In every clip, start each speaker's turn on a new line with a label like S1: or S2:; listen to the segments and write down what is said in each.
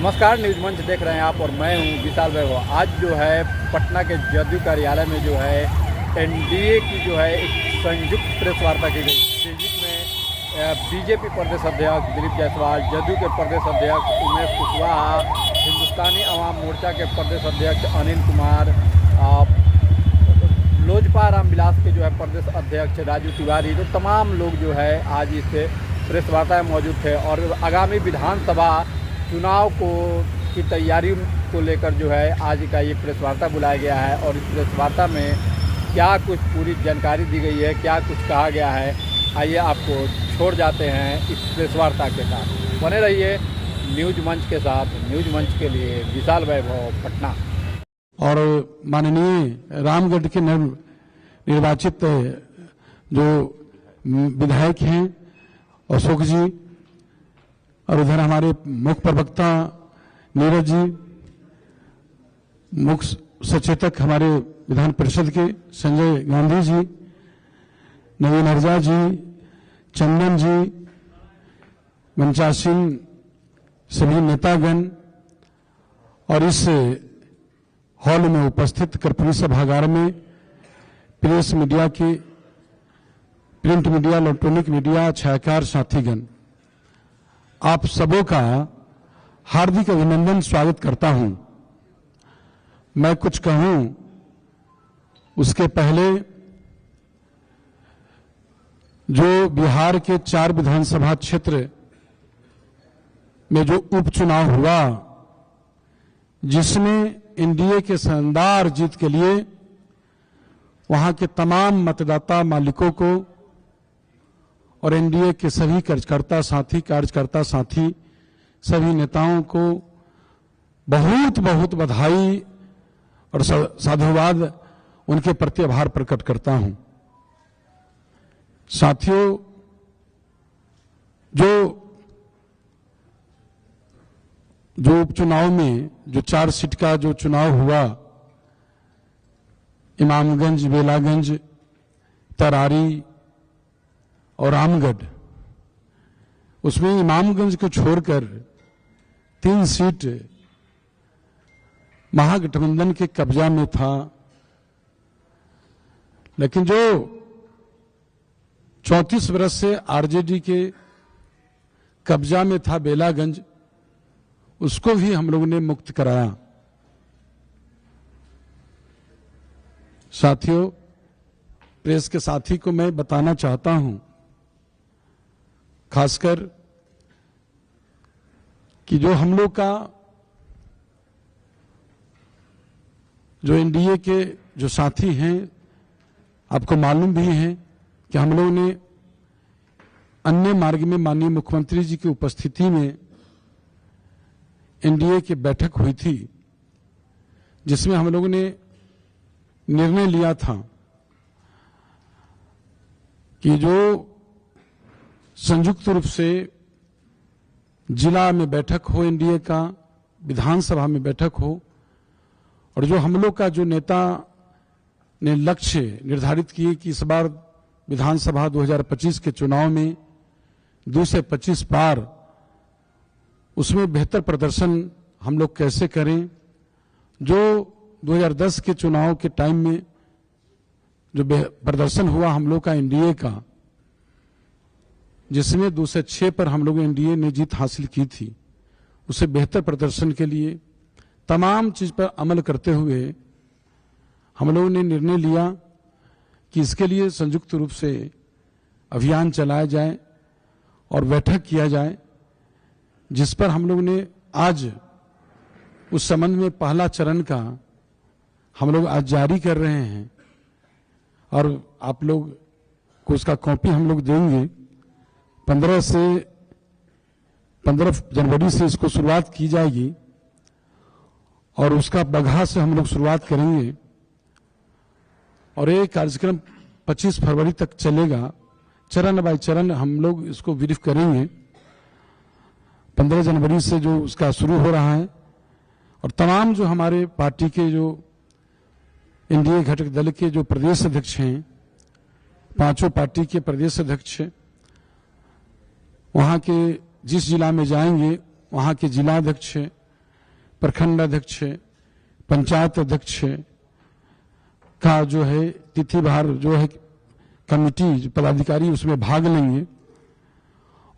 S1: नमस्कार, न्यूज मंच देख रहे हैं आप और मैं हूं विशाल वैभव। आज जो है पटना के जदयू कार्यालय में जो है एनडीए की जो है एक संयुक्त प्रेस वार्ता की गई, जिसमें बीजेपी प्रदेश अध्यक्ष दिलीप जायसवाल, जदयू के प्रदेश अध्यक्ष उमेश कुशवाहा, हिंदुस्तानी अवाम मोर्चा के प्रदेश अध्यक्ष अनिल कुमार, लोजपा रामविलास के जो है प्रदेश अध्यक्ष राजू तिवारी, तो तमाम लोग जो है आज इस प्रेस वार्ता में मौजूद थे और आगामी विधानसभा चुनाव की तैयारी को लेकर जो है आज का ये प्रेस वार्ता बुलाया गया है। और इस प्रेस वार्ता में क्या कुछ पूरी जानकारी दी गई है, क्या कुछ कहा गया है, आइए आपको छोड़ जाते हैं इस प्रेस वार्ता के साथ। बने रहिए न्यूज मंच के साथ। न्यूज मंच के लिए विशाल वैभव, पटना।
S2: और माननीय रामगढ़ के निर्वाचित जो विधायक हैं अशोक जी, और उधर हमारे मुख्य प्रवक्ता नीरज जी, मुख्य सचेतक हमारे विधान परिषद के संजय गांधी जी, नवीन हरजा जी, चंदन जी, मंचासीन सभी नेतागण, और इस हॉल में उपस्थित कर्पूरी सभागार में प्रेस मीडिया के, प्रिंट मीडिया, इलेक्ट्रॉनिक मीडिया, छायाकार साथीगण, आप सबों का हार्दिक अभिनंदन, स्वागत करता हूं। मैं कुछ कहूं उसके पहले, जो बिहार के 4 विधानसभा क्षेत्र में जो उपचुनाव हुआ, जिसमें एनडीए के शानदार जीत के लिए वहां के तमाम मतदाता मालिकों को और एनडीए के सभी कार्यकर्ता साथी, सभी नेताओं को बहुत बहुत बधाई और साधुवाद, उनके प्रति आभार प्रकट करता हूं। साथियों, जो उपचुनाव में जो 4 सीट का जो चुनाव हुआ, इमामगंज, बेलागंज, तरारी और रामगढ़, उसमें इमामगंज को छोड़कर 3 सीट महागठबंधन के कब्जा में था। लेकिन जो 34 वर्ष से आरजेडी के कब्जा में था बेलागंज, उसको भी हम लोगों ने मुक्त कराया। साथियों, प्रेस के साथी को मैं बताना चाहता हूं, खासकर कि जो हम लोग का जो एनडीए के जो साथी हैं, आपको मालूम भी है कि हम लोगों ने अन्य मार्ग में माननीय मुख्यमंत्री जी की उपस्थिति में एनडीए की बैठक हुई थी, जिसमें हम लोगों ने निर्णय लिया था कि जो संयुक्त रूप से जिला में बैठक हो एनडीए का, विधानसभा में बैठक हो, और जो हम लोग का जो नेता ने लक्ष्य निर्धारित किए कि इस बार विधानसभा 2025 के चुनाव में 2 से 25 पार, उसमें बेहतर प्रदर्शन हम लोग कैसे करें। जो 2010 के चुनाव के टाइम में जो प्रदर्शन हुआ हम लोग का एनडीए का, जिसमें 2 से 6 पर हम लोग एनडीए ने जीत हासिल की थी, उसे बेहतर प्रदर्शन के लिए तमाम चीज पर अमल करते हुए हम लोगों ने निर्णय लिया कि इसके लिए संयुक्त रूप से अभियान चलाया जाए और बैठक किया जाए, जिस पर हम लोग ने आज उस संबंध में पहला चरण का हम लोग आज जारी कर रहे हैं, और आप लोग को उसका कॉपी हम लोग देंगे। 15 जनवरी से इसको शुरुआत की जाएगी और उसका बगहा से हम लोग शुरुआत करेंगे, और ये कार्यक्रम 25 फरवरी तक चलेगा। चरण बाय चरण हम लोग इसको ब्रीफ करेंगे। 15 जनवरी से जो उसका शुरू हो रहा है, और तमाम जो हमारे पार्टी के जो एनडीए घटक दल के जो प्रदेश अध्यक्ष हैं, 5 पार्टी के प्रदेश अध्यक्ष, वहां के जिस जिला में जाएंगे वहां के जिलाध्यक्ष, प्रखंड अध्यक्ष, पंचायत अध्यक्ष का जो है तिथिवार जो है कमेटी पदाधिकारी उसमें भाग लेंगे।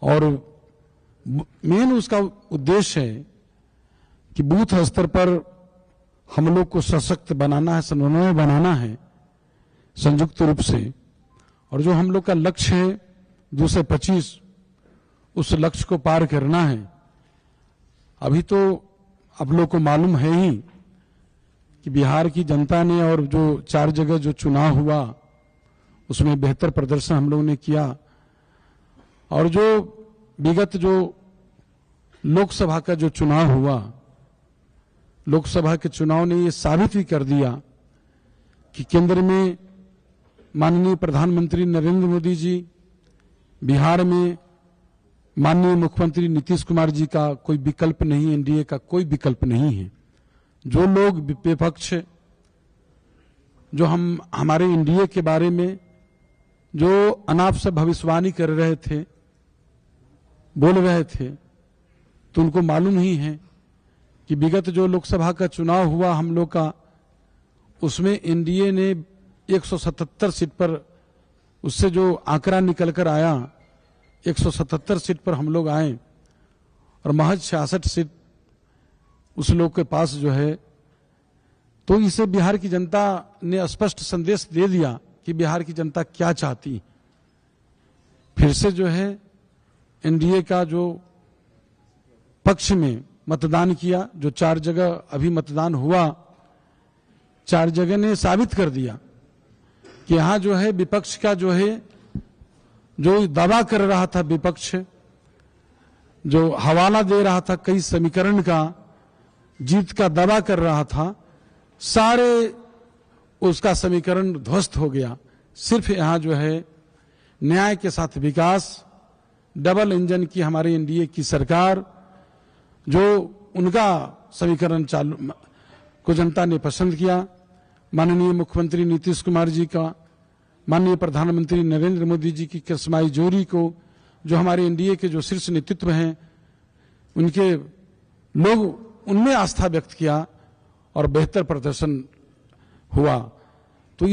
S2: और मेन उसका उद्देश्य है कि बूथ स्तर पर हम लोग को सशक्त बनाना है, समन्वय बनाना है संयुक्त रूप से। और जो हम लोग का लक्ष्य है 225, उस लक्ष्य को पार करना है। अभी तो आप लोग को मालूम है ही कि बिहार की जनता ने और जो 4 जगह जो चुनाव हुआ उसमें बेहतर प्रदर्शन हम लोगों ने किया। और जो विगत जो लोकसभा का जो चुनाव हुआ, लोकसभा के चुनाव ने ये साबित भी कर दिया कि केंद्र में माननीय प्रधानमंत्री नरेंद्र मोदी जी, बिहार में माननीय मुख्यमंत्री नीतीश कुमार जी का कोई विकल्प नहीं, एनडीए का कोई विकल्प नहीं है। जो लोग विपक्ष, जो हमारे एनडीए के बारे में जो अनाप से भविष्यवाणी कर रहे थे, बोल रहे थे, तो उनको मालूम ही है कि विगत जो लोकसभा का चुनाव हुआ हम लोग का, उसमें एनडीए ने 177 सीट पर, उससे जो आंकड़ा निकल कर आया 177 सीट पर हम लोग आए और महज 66 सीट उस लोग के पास जो है। तो इसे बिहार की जनता ने स्पष्ट संदेश दे दिया कि बिहार की जनता क्या चाहती। फिर से जो है एनडीए का जो पक्ष में मतदान किया, जो 4 जगह अभी मतदान हुआ, 4 जगह ने साबित कर दिया कि यहां जो है विपक्ष का जो है, जो दावा कर रहा था विपक्ष, जो हवाला दे रहा था कई समीकरण का, जीत का दावा कर रहा था, सारे उसका समीकरण ध्वस्त हो गया। सिर्फ यहां जो है न्याय के साथ विकास, डबल इंजन की हमारी एनडीए की सरकार, जो उनका समीकरण चालू को जनता ने पसंद किया। माननीय मुख्यमंत्री नीतीश कुमार जी का, माननीय प्रधानमंत्री नरेंद्र मोदी जी की कस्माई जोड़ी को, जो हमारे एनडीए के जो शीर्ष नेतृत्व हैं, उनके लोग उनमें आस्था व्यक्त किया और बेहतर प्रदर्शन हुआ। तो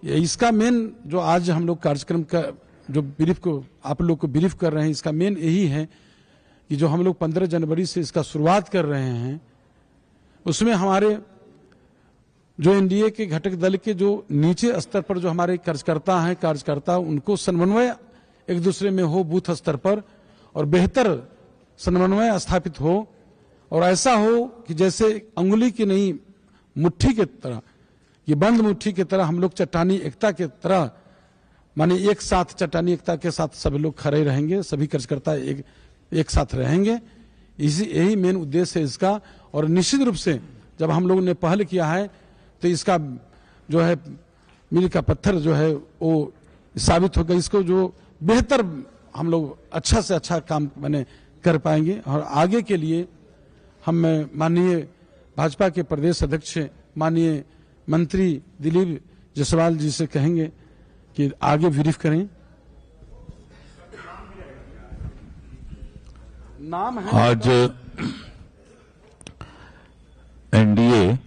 S2: इसका मेन जो आज हम लोग कार्यक्रम का जो ब्रीफ को आप लोग को ब्रीफ कर रहे हैं, इसका मेन यही है कि जो हम लोग 15 जनवरी से इसका शुरुआत कर रहे हैं, उसमें हमारे जो एनडीए के घटक दल के जो नीचे स्तर पर जो हमारे कार्यकर्ता उनको समन्वय एक दूसरे में हो बूथ स्तर पर, और बेहतर समन्वय स्थापित हो। और ऐसा हो कि जैसे अंगुली की नहीं मुट्ठी के तरह, ये बंद मुट्ठी की तरह हम लोग चट्टानी एकता के तरह, माने एक साथ चट्टानी एकता के साथ सब लोग खड़े रहेंगे, सभी कार्यकर्ता एक साथ रहेंगे। यही मेन उद्देश्य है इसका। और निश्चित रूप से जब हम लोगों ने पहल किया है तो इसका जो है मील का पत्थर जो है वो साबित होगा। इसको जो बेहतर हम लोग अच्छा से अच्छा काम बने कर पाएंगे। और आगे के लिए हम माननीय भाजपा के प्रदेश अध्यक्ष माननीय मंत्री दिलीप जायसवाल जी से कहेंगे कि आगे ब्रीफ करें। नाम है
S3: आज एनडीए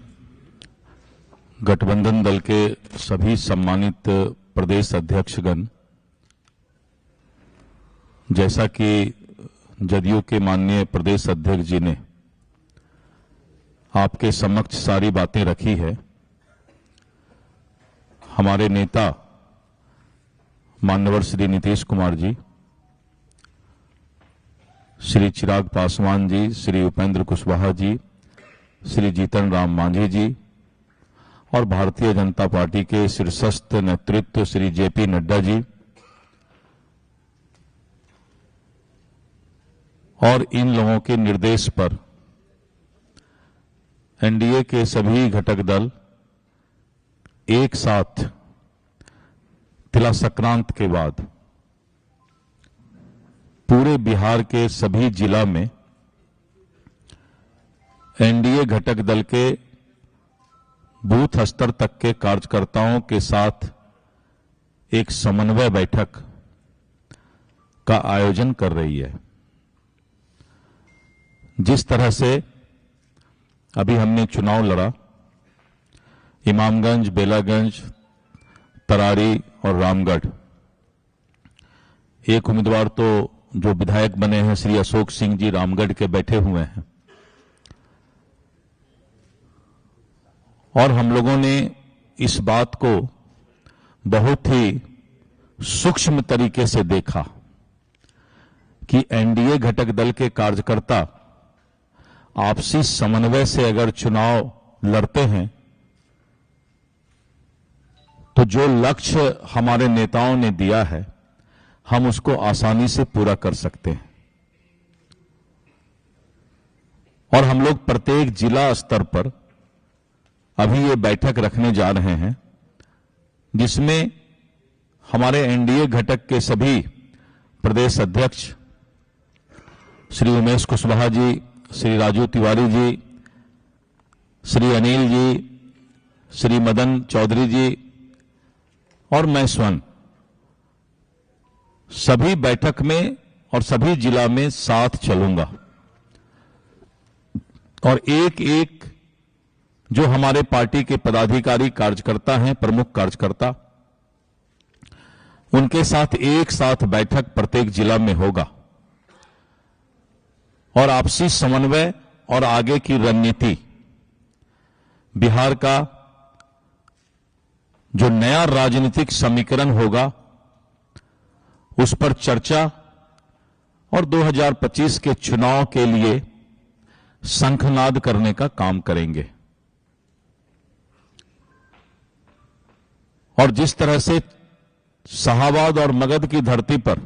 S3: गठबंधन दल के सभी सम्मानित प्रदेश अध्यक्षगण, जैसा कि जदयू के माननीय प्रदेश अध्यक्ष जी ने आपके समक्ष सारी बातें रखी है, हमारे नेता माननीय श्री नीतीश कुमार जी, श्री चिराग पासवान जी, श्री उपेंद्र कुशवाहा जी, श्री जीतन राम मांझी जी और भारतीय जनता पार्टी के शीर्षस्थ नेतृत्व श्री जेपी नड्डा जी और इन लोगों के निर्देश पर एनडीए के सभी घटक दल एक साथ तिला संक्रांत के बाद पूरे बिहार के सभी जिला में एनडीए घटक दल के बूथ स्तर तक के कार्यकर्ताओं के साथ एक समन्वय बैठक का आयोजन कर रही है। जिस तरह से अभी हमने चुनाव लड़ा, इमामगंज, बेलागंज, तरारी और रामगढ़। एक उम्मीदवार तो जो विधायक बने हैं श्री अशोक सिंह जी रामगढ़ के बैठे हुए हैं, और हम लोगों ने इस बात को बहुत ही सूक्ष्म तरीके से देखा कि एनडीए घटक दल के कार्यकर्ता आपसी समन्वय से अगर चुनाव लड़ते हैं तो जो लक्ष्य हमारे नेताओं ने दिया है हम उसको आसानी से पूरा कर सकते हैं। और हम लोग प्रत्येक जिला स्तर पर अभी ये बैठक रखने जा रहे हैं, जिसमें हमारे एनडीए घटक के सभी प्रदेश अध्यक्ष श्री उमेश कुशवाहा जी, श्री राजू तिवारी जी, श्री अनिल जी, श्री मदन चौधरी जी और मैं स्वयं सभी बैठक में और सभी जिला में साथ चलूंगा। और एक एक जो हमारे पार्टी के पदाधिकारी कार्यकर्ता हैं, प्रमुख कार्यकर्ता, उनके साथ एक साथ बैठक प्रत्येक जिला में होगा और आपसी समन्वय और आगे की रणनीति, बिहार का जो नया राजनीतिक समीकरण होगा उस पर चर्चा और 2025 के चुनाव के लिए शंखनाद करने का काम करेंगे। और जिस तरह से शाहाबाद और मगध की धरती पर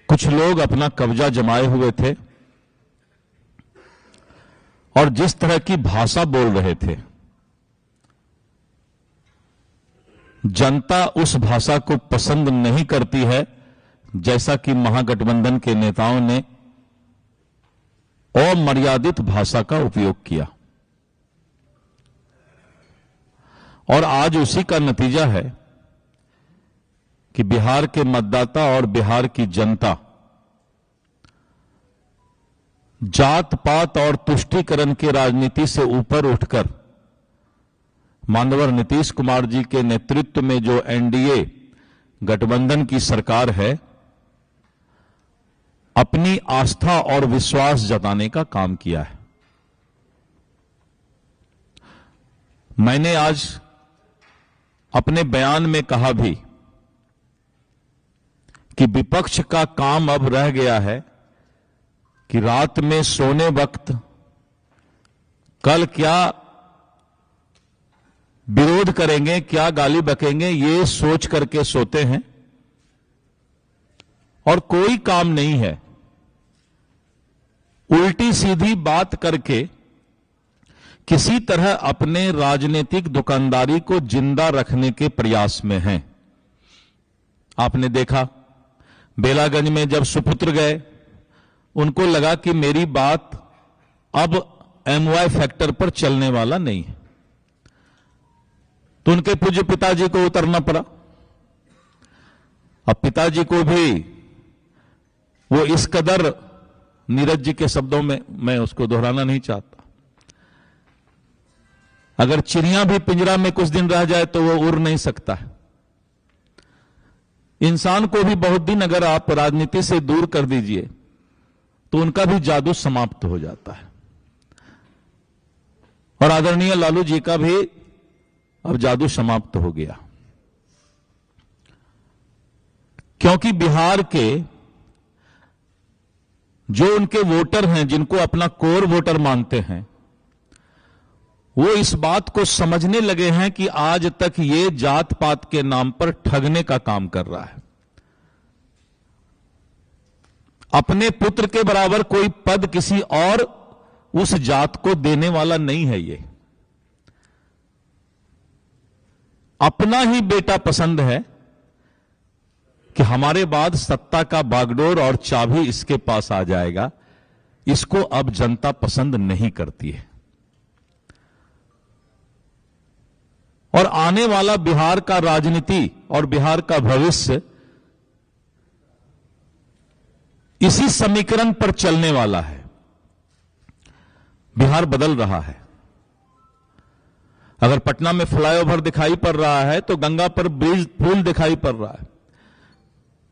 S3: कुछ लोग अपना कब्जा जमाए हुए थे और जिस तरह की भाषा बोल रहे थे, जनता उस भाषा को पसंद नहीं करती है, जैसा कि महागठबंधन के नेताओं ने अमर्यादित भाषा का उपयोग किया। और आज उसी का नतीजा है कि बिहार के मतदाता और बिहार की जनता जात पात और तुष्टीकरण की राजनीति से ऊपर उठकर माननीय नीतीश कुमार जी के नेतृत्व में जो एनडीए गठबंधन की सरकार है, अपनी आस्था और विश्वास जताने का काम किया है। मैंने आज अपने बयान में कहा भी कि विपक्ष का काम अब रह गया है कि रात में सोने वक्त कल क्या विरोध करेंगे, क्या गाली बकेंगे, ये सोच करके सोते हैं और कोई काम नहीं है। उल्टी सीधी बात करके किसी तरह अपने राजनीतिक दुकानदारी को जिंदा रखने के प्रयास में हैं। आपने देखा बेलागंज में जब सुपुत्र गए, उनको लगा कि मेरी बात अब एमवाई फैक्टर पर चलने वाला नहीं है, तो उनके पूज्य पिताजी को उतरना पड़ा। अब पिताजी को भी वो इस कदर, नीरज जी के शब्दों में मैं उसको दोहराना नहीं चाहता, अगर चिड़िया भी पिंजरा में कुछ दिन रह जाए तो वो उड़ नहीं सकता है। इंसान को भी बहुत दिन अगर आप राजनीति से दूर कर दीजिए तो उनका भी जादू समाप्त हो जाता है। और आदरणीय लालू जी का भी अब जादू समाप्त हो गया, क्योंकि बिहार के जो उनके वोटर हैं, जिनको अपना कोर वोटर मानते हैं, वो इस बात को समझने लगे हैं कि आज तक ये जात पात के नाम पर ठगने का काम कर रहा है। अपने पुत्र के बराबर कोई पद किसी और उस जात को देने वाला नहीं है। ये अपना ही बेटा पसंद है कि हमारे बाद सत्ता का बागडोर और चाबी इसके पास आ जाएगा। इसको अब जनता पसंद नहीं करती है। और आने वाला बिहार का राजनीति और बिहार का भविष्य इसी समीकरण पर चलने वाला है। बिहार बदल रहा है। अगर पटना में फ्लाईओवर दिखाई पड़ रहा है तो गंगा पर ब्रिज पुल दिखाई पड़ रहा है,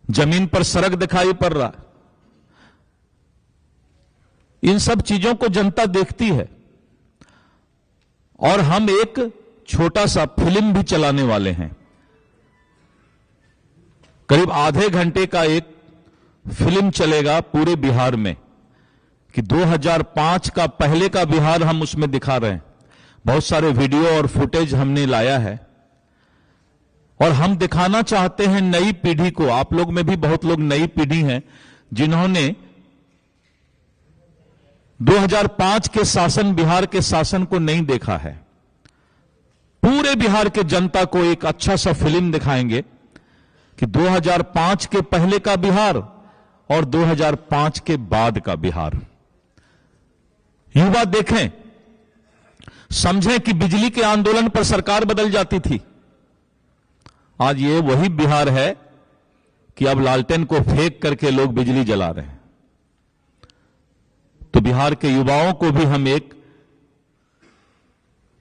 S3: जमीन पर सड़क दिखाई पड़ रहा है। इन सब चीजों को जनता देखती है और हम एक छोटा सा फिल्म भी चलाने वाले हैं। करीब आधे घंटे का एक फिल्म चलेगा पूरे बिहार में कि 2005 का पहले का बिहार हम उसमें दिखा रहे हैं। बहुत सारे वीडियो और फुटेज हमने लाया है और हम दिखाना चाहते हैं नई पीढ़ी को। आप लोग में भी बहुत लोग नई पीढ़ी हैं जिन्होंने 2005 के शासन, बिहार के शासन को नहीं देखा है। पूरे बिहार के जनता को एक अच्छा सा फिल्म दिखाएंगे कि 2005 के पहले का बिहार और 2005 के बाद का बिहार। युवा देखें, समझें कि बिजली के आंदोलन पर सरकार बदल जाती थी। आज ये वही बिहार है कि अब लालटेन को फेंक करके लोग बिजली जला रहे हैं। तो बिहार के युवाओं को भी हम एक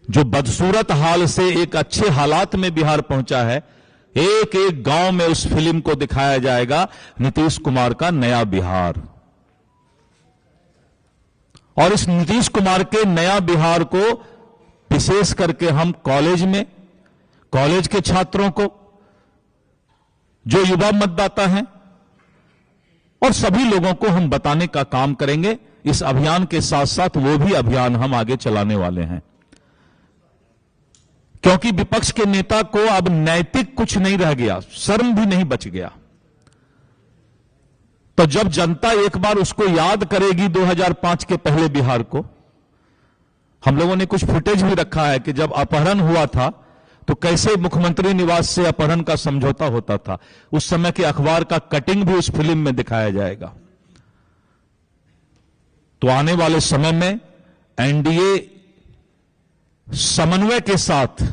S3: जो बदसूरत हाल से एक अच्छे हालात में बिहार पहुंचा है, एक एक गांव में उस फिल्म को दिखाया जाएगा, नीतीश कुमार का नया बिहार। और इस नीतीश कुमार के नया बिहार को विशेष करके हम कॉलेज में, कॉलेज के छात्रों को, जो युवा मतदाता हैं और सभी लोगों को हम बताने का काम करेंगे। इस अभियान के साथ साथ वो भी अभियान हम आगे चलाने वाले हैं, क्योंकि विपक्ष के नेता को अब नैतिक कुछ नहीं रह गया, शर्म भी नहीं बच गया। तो जब जनता एक बार उसको याद करेगी 2005 के पहले बिहार को, हम लोगों ने कुछ फुटेज भी रखा है कि जब अपहरण हुआ था तो कैसे मुख्यमंत्री निवास से अपहरण का समझौता होता था। उस समय के अखबार का कटिंग भी उस फिल्म में दिखाया जाएगा। तो आने वाले समय में एनडीए समन्वय के साथ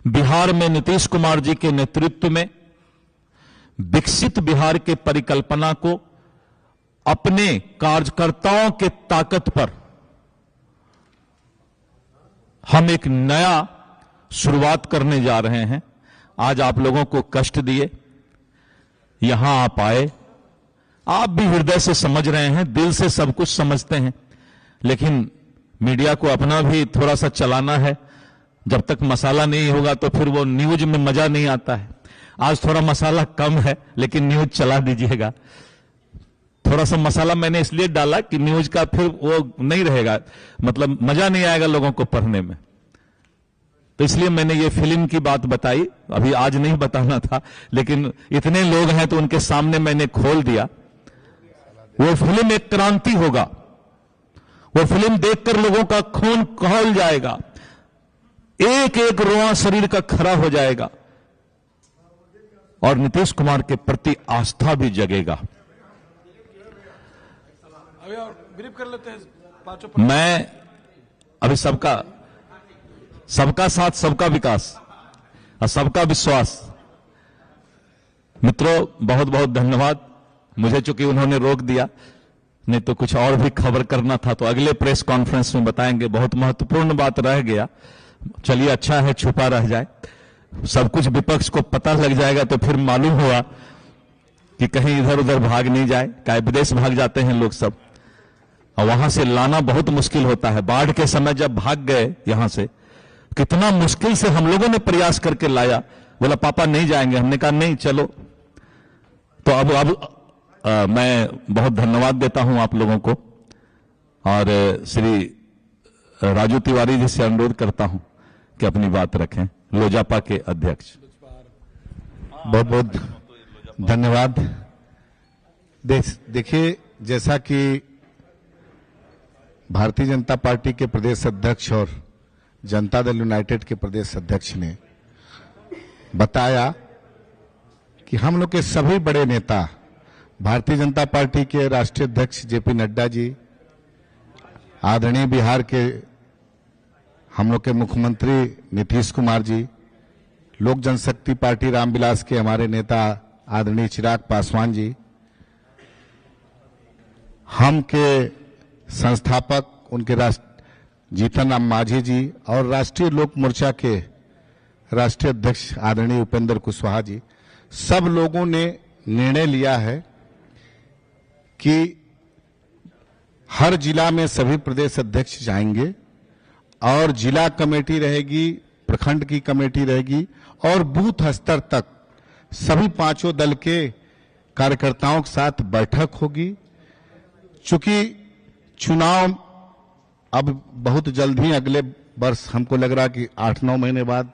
S3: बिहार में नीतीश कुमार जी के नेतृत्व में विकसित बिहार के परिकल्पना को अपने कार्यकर्ताओं के ताकत पर हम एक नया शुरुआत करने जा रहे हैं। आज आप लोगों को कष्ट दिए, यहां आप आए, आप भी हृदय से समझ रहे हैं, दिल से सब कुछ समझते हैं, लेकिन मीडिया को अपना भी थोड़ा सा चलाना है। जब तक मसाला नहीं होगा तो फिर वो न्यूज में मजा नहीं आता है। आज थोड़ा मसाला कम है लेकिन न्यूज चला दीजिएगा। थोड़ा सा मसाला मैंने इसलिए डाला कि न्यूज का फिर वो नहीं रहेगा, मतलब मजा नहीं आएगा लोगों को पढ़ने में। तो इसलिए मैंने ये फिल्म की बात बताई। अभी आज नहीं बताना था, लेकिन इतने लोग हैं तो उनके सामने मैंने खोल दिया। वो फिल्म एक क्रांति होगा। वो फिल्म देखकर लोगों का खून खौल जाएगा, एक एक रोआ शरीर का खड़ा हो जाएगा और नीतीश कुमार के प्रति आस्था भी जगेगा।
S2: अभी और ब्रीफ कर लेते हैं पांचों।
S3: मैं अभी सबका साथ सबका विकास और सबका विश्वास। मित्रों, बहुत बहुत धन्यवाद। मुझे चूंकि उन्होंने रोक दिया, नहीं तो कुछ और भी खबर करना था तो अगले प्रेस कॉन्फ्रेंस में बताएंगे। बहुत महत्वपूर्ण बात रह गया। चलिए, अच्छा है छुपा रह जाए। सब कुछ विपक्ष को पता लग जाएगा तो फिर मालूम हुआ कि कहीं इधर उधर भाग नहीं जाए। क्या विदेश भाग जाते हैं लोग सब, और वहां से लाना बहुत मुश्किल होता है। बाढ़ के समय जब भाग गए यहां से, कितना मुश्किल से हम लोगों ने प्रयास करके लाया। बोला पापा नहीं जाएंगे, हमने कहा नहीं चलो। तो अब मैं बहुत धन्यवाद देता हूं आप लोगों को और श्री राजू तिवारी जी से अनुरोध करता हूं कि अपनी बात रखें, लोजपा के अध्यक्ष।
S4: बहुत बहुत धन्यवाद। देखिए, जैसा कि भारतीय जनता पार्टी के प्रदेश अध्यक्ष और जनता दल यूनाइटेड के प्रदेश अध्यक्ष ने बताया कि हम लोग के सभी बड़े नेता, भारतीय जनता पार्टी के राष्ट्रीय अध्यक्ष जेपी नड्डा जी, आदरणीय बिहार के हम लोग के मुख्यमंत्री नीतीश कुमार जी, लोक जनशक्ति पार्टी रामविलास के हमारे नेता आदरणीय चिराग पासवान जी, हम के संस्थापक उनके जीतन राम मांझी जी और राष्ट्रीय लोक मोर्चा के राष्ट्रीय अध्यक्ष आदरणीय उपेंद्र कुशवाहा जी, सब लोगों ने निर्णय लिया है कि हर जिला में सभी प्रदेश अध्यक्ष जाएंगे और जिला कमेटी रहेगी, प्रखंड की कमेटी रहेगी और बूथ स्तर तक सभी पांचों दल के कार्यकर्ताओं के साथ बैठक होगी। चूंकि चुनाव अब बहुत जल्द ही अगले वर्ष, हमको लग रहा कि 8-9 महीने बाद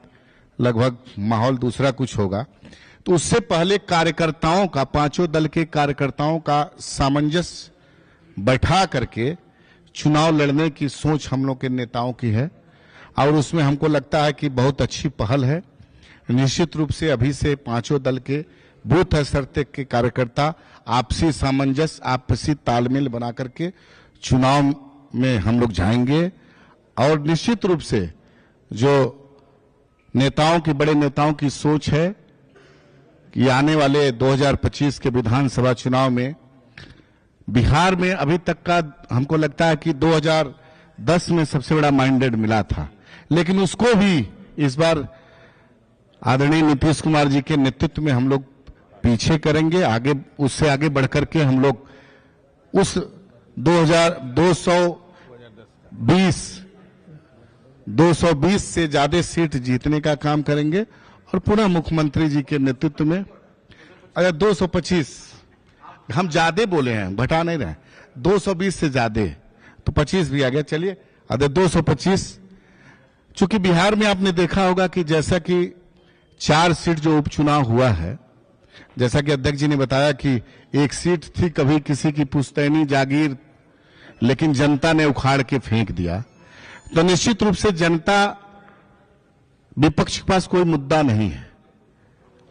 S4: लगभग माहौल दूसरा कुछ होगा, तो उससे पहले कार्यकर्ताओं का, पांचों दल के कार्यकर्ताओं का सामंजस्य बैठा करके चुनाव लड़ने की सोच हम लोग के नेताओं की है और उसमें हमको लगता है कि बहुत अच्छी पहल है। निश्चित रूप से अभी से पांचों दल के बूथ स्तर तक के कार्यकर्ता आपसी सामंजस्य, आपसी तालमेल बना करके चुनाव में हम लोग जाएंगे और निश्चित रूप से जो नेताओं की, बड़े नेताओं की सोच है कि आने वाले 2025 के विधानसभा चुनाव में बिहार में अभी तक का हमको लगता है कि 2010 में सबसे बड़ा माइंडेड मिला था, लेकिन उसको भी इस बार आदरणीय नीतीश कुमार जी के नेतृत्व में हम लोग पीछे करेंगे। आगे, उससे आगे बढ़कर के हम लोग उस 220 से ज्यादा सीट जीतने का काम करेंगे और पुनः मुख्यमंत्री जी के नेतृत्व में, अगर 225 हम ज्यादा बोले हैं, घटा नहीं रहे, 220 से ज्यादा तो 25 भी आ गया, चलिए अगर 225। चूंकि बिहार में आपने देखा होगा कि जैसा कि 4 सीट जो उपचुनाव हुआ है, जैसा कि अध्यक्ष जी ने बताया कि एक सीट थी कभी किसी की पुश्तैनी जागीर, लेकिन जनता ने उखाड़ के फेंक दिया। तो निश्चित रूप से जनता, विपक्ष के पास कोई मुद्दा नहीं है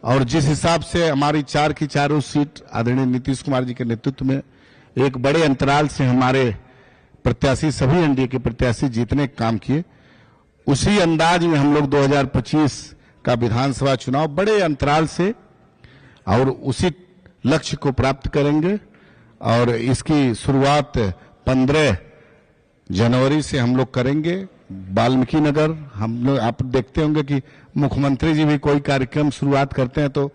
S4: और जिस हिसाब से हमारी 4 की चारों सीट आदरणीय नीतीश कुमार जी के नेतृत्व में एक बड़े अंतराल से हमारे प्रत्याशी, सभी एनडीए के प्रत्याशी जीतने का काम किए, उसी अंदाज में हम लोग 2025 का विधानसभा चुनाव बड़े अंतराल से और उसी लक्ष्य को प्राप्त करेंगे और इसकी शुरुआत 15 जनवरी से हम लोग करेंगे। वाल्मीकि नगर, हम लोग, आप देखते होंगे कि मुख्यमंत्री जी भी कोई कार्यक्रम शुरुआत करते हैं तो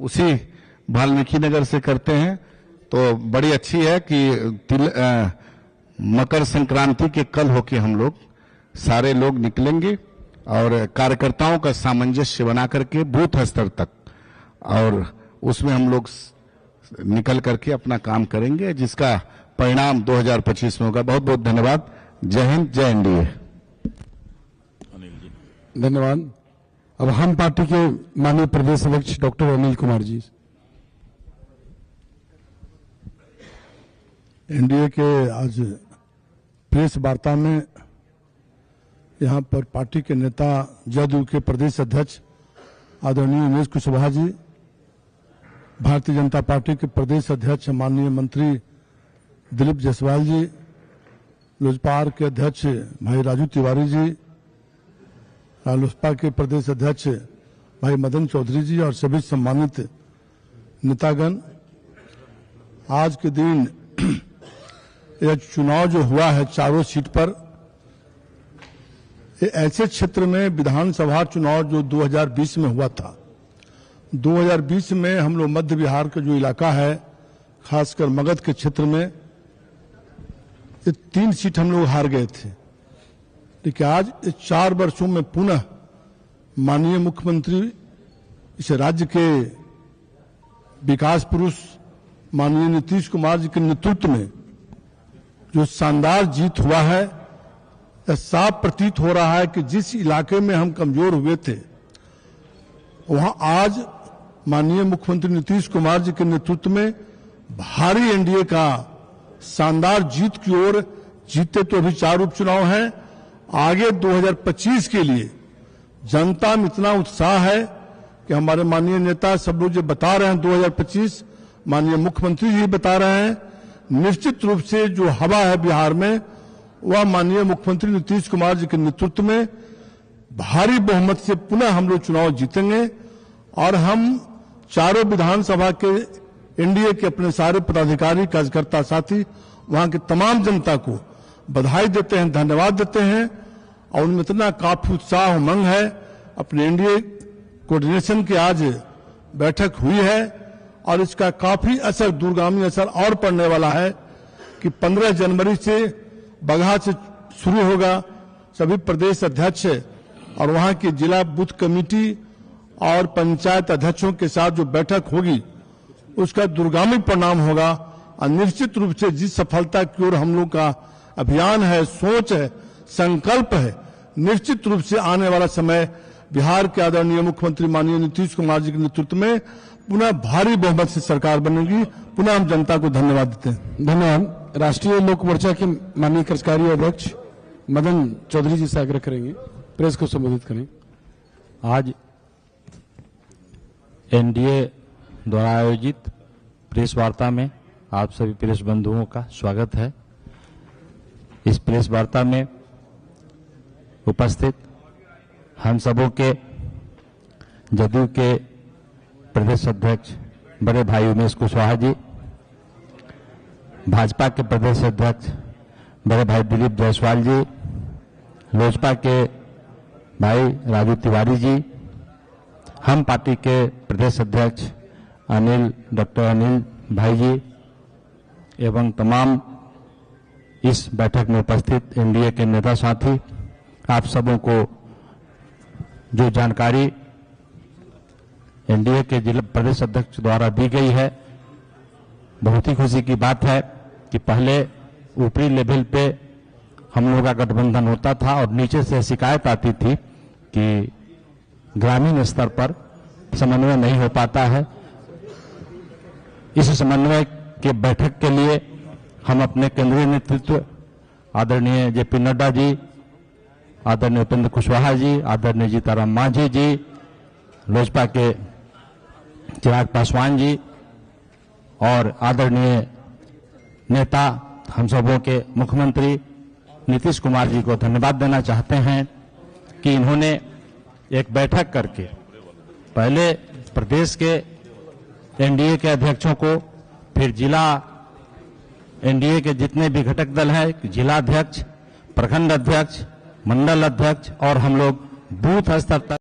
S4: उसी वाल्मीकि नगर से करते हैं। तो बड़ी अच्छी है कि मकर संक्रांति के कल होके हम लोग सारे लोग निकलेंगे और कार्यकर्ताओं का सामंजस्य बना करके बूथ स्तर तक, और उसमें हम लोग निकल करके अपना काम करेंगे जिसका परिणाम 2025 में होगा। बहुत बहुत धन्यवाद। जय हिंद, जय एनडीए।
S2: धन्यवाद। अब हम पार्टी के माननीय प्रदेश अध्यक्ष डॉक्टर अनिल कुमार जी।
S5: एनडीए के आज प्रेस वार्ता में यहाँ पर पार्टी के नेता जदयू के प्रदेश अध्यक्ष आदरणीय उमेश कुशवाहा जी, भारतीय जनता पार्टी के प्रदेश अध्यक्ष माननीय मंत्री दिलीप जायसवाल जी, लोजपा के अध्यक्ष भाई राजू तिवारी जी, रालोसपा के प्रदेश अध्यक्ष भाई मदन चौधरी जी और सभी सम्मानित नेतागण, आज के दिन यह चुनाव जो हुआ है चारों सीट पर, ये ऐसे क्षेत्र में विधानसभा चुनाव जो 2020 में हुआ था, 2020 में हम लोग मध्य बिहार का जो इलाका है, खासकर मगध के क्षेत्र में, ये 3 सीट हम लोग हार गए थे। लेकिन आज इस 4 वर्षों में पुनः माननीय मुख्यमंत्री, इस राज्य के विकास पुरुष माननीय नीतीश कुमार जी के नेतृत्व में जो शानदार जीत हुआ है, यह साफ प्रतीत हो रहा है कि जिस इलाके में हम कमजोर हुए थे, वहां आज माननीय मुख्यमंत्री नीतीश कुमार जी के नेतृत्व में भारी एनडीए का शानदार जीत की ओर, जीते तो अभी 4 उपचुनाव हैं, आगे 2025 के लिए जनता में इतना उत्साह है कि हमारे माननीय नेता सब लोग जो बता रहे हैं 2025, माननीय मुख्यमंत्री जी बता रहे हैं, निश्चित रूप से जो हवा है बिहार में वह माननीय मुख्यमंत्री नीतीश कुमार जी के नेतृत्व में भारी बहुमत से पुनः हम लोग चुनाव जीतेंगे और हम चारों विधानसभा के एनडीए के अपने सारे पदाधिकारी, कार्यकर्ता साथी, वहां की तमाम जनता को बधाई देते हैं, धन्यवाद देते हैं और उनमें इतना काफी उत्साह उमंग है। अपने एनडीए कोऑर्डिनेशन की आज बैठक हुई है और इसका काफी असर, दूरगामी असर और पड़ने वाला है कि 15 जनवरी से बगहा से शुरू होगा। सभी प्रदेश अध्यक्ष और वहां की जिला बूथ कमेटी और पंचायत अध्यक्षों के साथ जो बैठक होगी उसका दूरगामी परिणाम होगा और निश्चित रूप से जिस सफलता की ओर हम लोग का अभियान है, सोच है, संकल्प है, निश्चित रूप से आने वाला समय बिहार के आदरणीय मुख्यमंत्री माननीय नीतीश कुमार जी के नेतृत्व में पुनः भारी बहुमत से सरकार बनेगी। पुनः हम जनता को धन्यवाद देते हैं।
S2: धन्यवाद। राष्ट्रीय लोक मोर्चा के माननीय कार्यकारी अध्यक्ष मदन चौधरी जी से आग्रह करेंगे, प्रेस को संबोधित करें।
S6: आज एनडीए द्वारा आयोजित प्रेस वार्ता में आप सभी प्रेस बंधुओं का स्वागत है। इस प्रेस वार्ता में उपस्थित हम सबों के जदयू के प्रदेश अध्यक्ष बड़े भाई उमेश कुशवाहा जी, भाजपा के प्रदेश अध्यक्ष बड़े भाई दिलीप जायसवाल जी, लोजपा के भाई राजू तिवारी जी, हम पार्टी के प्रदेश अध्यक्ष डॉक्टर अनिल भाई जी एवं तमाम इस बैठक में उपस्थित एनडीए के नेता साथी, आप सबों को जो जानकारी एनडीए के जिला प्रदेश अध्यक्ष द्वारा दी गई है, बहुत ही खुशी की बात है कि पहले ऊपरी लेवल पे हम लोगों का गठबंधन होता था और नीचे से शिकायत आती थी कि ग्रामीण स्तर पर समन्वय नहीं हो पाता है। इस समन्वय के बैठक के लिए हम अपने केंद्रीय नेतृत्व आदरणीय जेपी नड्डा जी, आदरणीय उपेंद्र कुशवाहा जी, आदरणीय जीतनराम मांझी जी, लोजपा के चिराग पासवान जी और आदरणीय नेता हम सबों के मुख्यमंत्री नीतीश कुमार जी को धन्यवाद देना चाहते हैं कि इन्होंने एक बैठक करके पहले प्रदेश के एनडीए के अध्यक्षों को, फिर जिला एनडीए के जितने भी घटक दल हैं, जिला अध्यक्ष, प्रखंड अध्यक्ष, मंडल अध्यक्ष और हम लोग बूथ स्तर तक